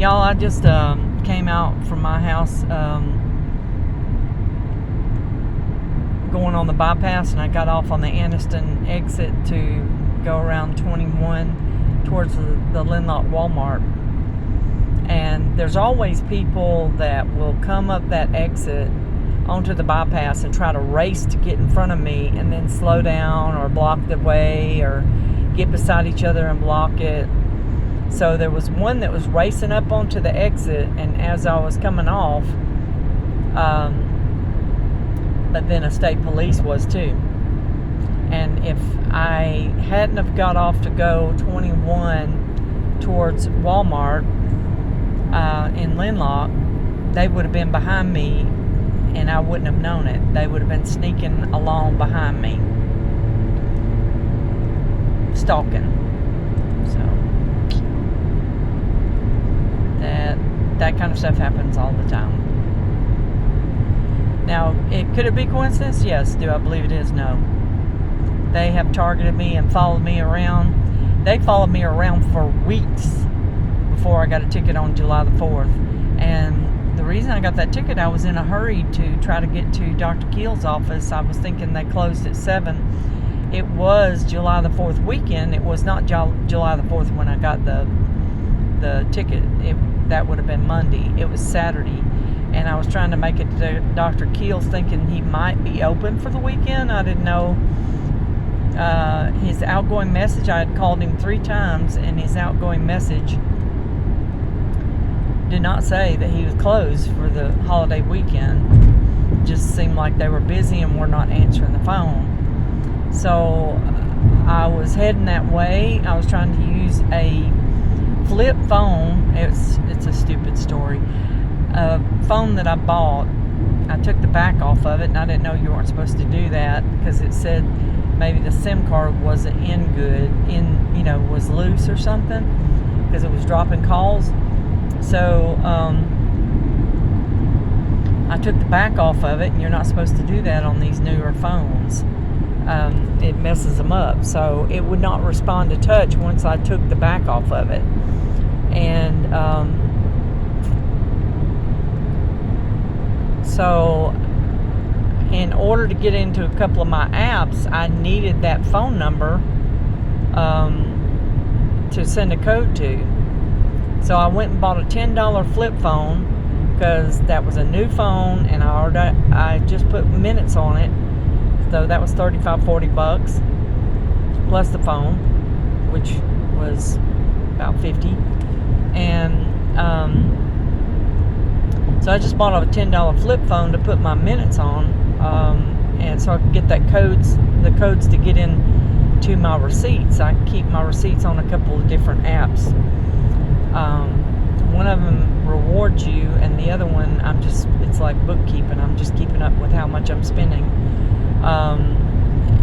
Y'all, I just came out from my house going on the bypass, and I got off on the Anniston exit to go around 21 towards the Linlock Walmart. And there's always people that will come up that exit onto the bypass and try to race to get in front of me and then slow down or block the way or get beside each other and block it. So there was one that was racing up onto the exit, and as I was coming off, but then a state police was too. And if I hadn't have got off to go 21 towards Walmart in Linlock, they would have been behind me, and I wouldn't have known it. They would have been sneaking along behind me, stalking. So that kind of stuff happens all the time. Now, could it be coincidence? Yes. Do I believe it is? No. They have targeted me and followed me around. They followed me around for weeks before I got a ticket on July the 4th. And the reason I got that ticket, I was in a hurry to try to get to Dr. Keel's office. I was thinking they closed at 7. It was July the 4th weekend. It was not July the 4th when I got the ticket. That would have been Monday. It was Saturday. And I was trying to make it to Dr. Keel's thinking he might be open for the weekend. I didn't know his outgoing message. I had called him 3 times, and his outgoing message did not say that he was closed for the holiday weekend. It just seemed like they were busy and were not answering the phone. So I was heading that way. I was trying to use a flip phone. It's a stupid story. A phone that I bought, I took the back off of it, and I didn't know you weren't supposed to do that because it said maybe the SIM card wasn't was loose or something because it was dropping calls. So I took the back off of it, and you're not supposed to do that on these newer phones. It messes them up. So it would not respond to touch once I took the back off of it. And so in order to get into a couple of my apps, I needed that phone number to send a code to. So I went and bought a $10 flip phone because that was a new phone, and I just put minutes on it. So that was $35-$40 plus the phone, which was about $50. And so I just bought a $10 flip phone to put my minutes on, and so I could get the codes to get in to my receipts. I keep my receipts on a couple of different apps. One of them rewards you, and the other one it's like bookkeeping. I'm just keeping up with how much I'm spending,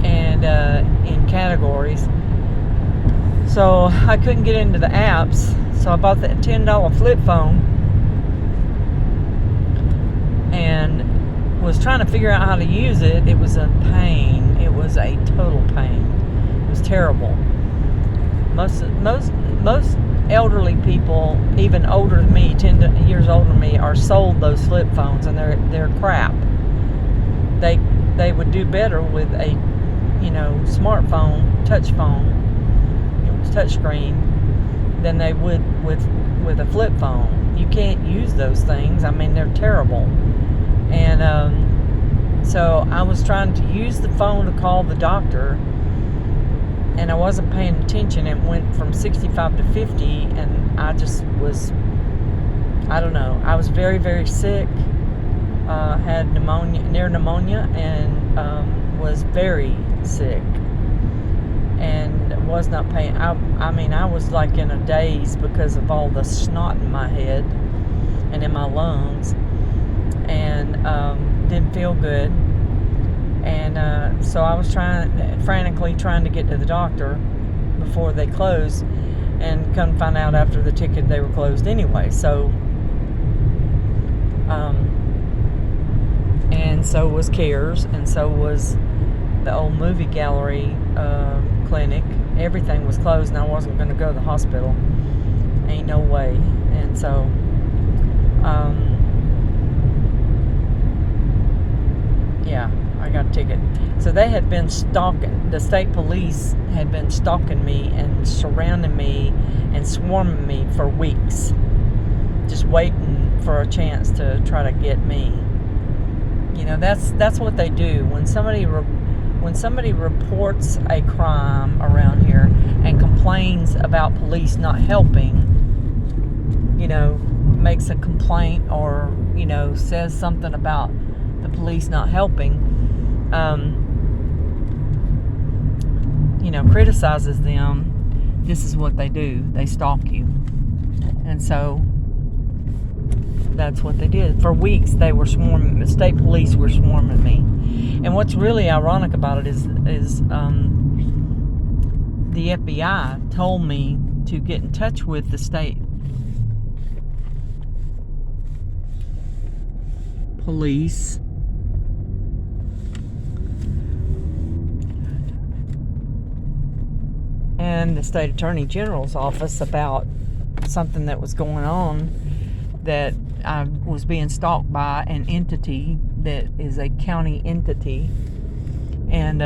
and in categories. So I couldn't get into the apps, so I bought that $10 flip phone and was trying to figure out how to use it. It was a pain. It was a total pain. It was terrible. Most elderly people, even older than me, 10 years older than me, are sold those flip phones, and they're crap. They would do better with a smartphone, touch phone, touch screen, than they would with a flip phone. You can't use those things. I mean, they're terrible. And so I was trying to use the phone to call the doctor, and I wasn't paying attention. It went from 65 to 50, and I just was, I don't know. I was very, very sick. Had near pneumonia, and was very sick, and was not paying. I mean, I was like in a daze because of all the snot in my head and in my lungs, and didn't feel good. And so I was frantically trying to get to the doctor before they closed, and come find out after the ticket they were closed anyway. So and so was CARES, and so was the old movie gallery clinic. Everything was closed, and I wasn't going to go to the hospital. Ain't no way. And And so, yeah, I got a ticket. So they had been stalking, the state police had been stalking me and surrounding me and swarming me for weeks, just waiting for a chance to try to get me. You know, that's what they do. When somebody reports a crime around here and complains about police not helping, you know, makes a complaint or, you know, says something about the police not helping, you know, criticizes them, this is what they do. They stalk you. And so that's what they did. For weeks they were swarming, the state police were swarming me. And what's really ironic about it is the FBI told me to get in touch with the state police and the state attorney general's office about something that was going on, that I was being stalked by an entity that is a county entity. And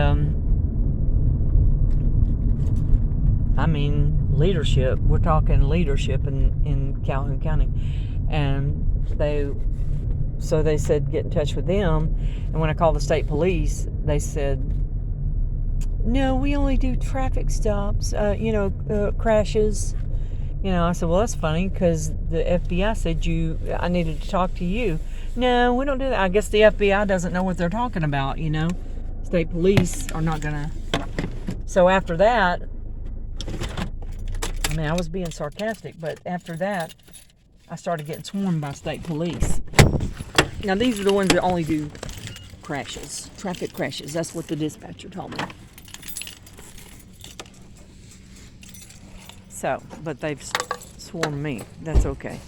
I mean, leadership, we're talking leadership in Calhoun County. And they said get in touch with them. And when I called the state police, they said, no, we only do traffic stops, crashes. You know, I said, well, that's funny, because the FBI said I needed to talk to you. No, we don't do that. I guess the FBI doesn't know what they're talking about, you know. State police are not going to. So after that, I mean, I was being sarcastic, but after that, I started getting swarmed by state police. Now, these are the ones that only do crashes, traffic crashes. That's what the dispatcher told me. So, but they've swarmed me. That's okay.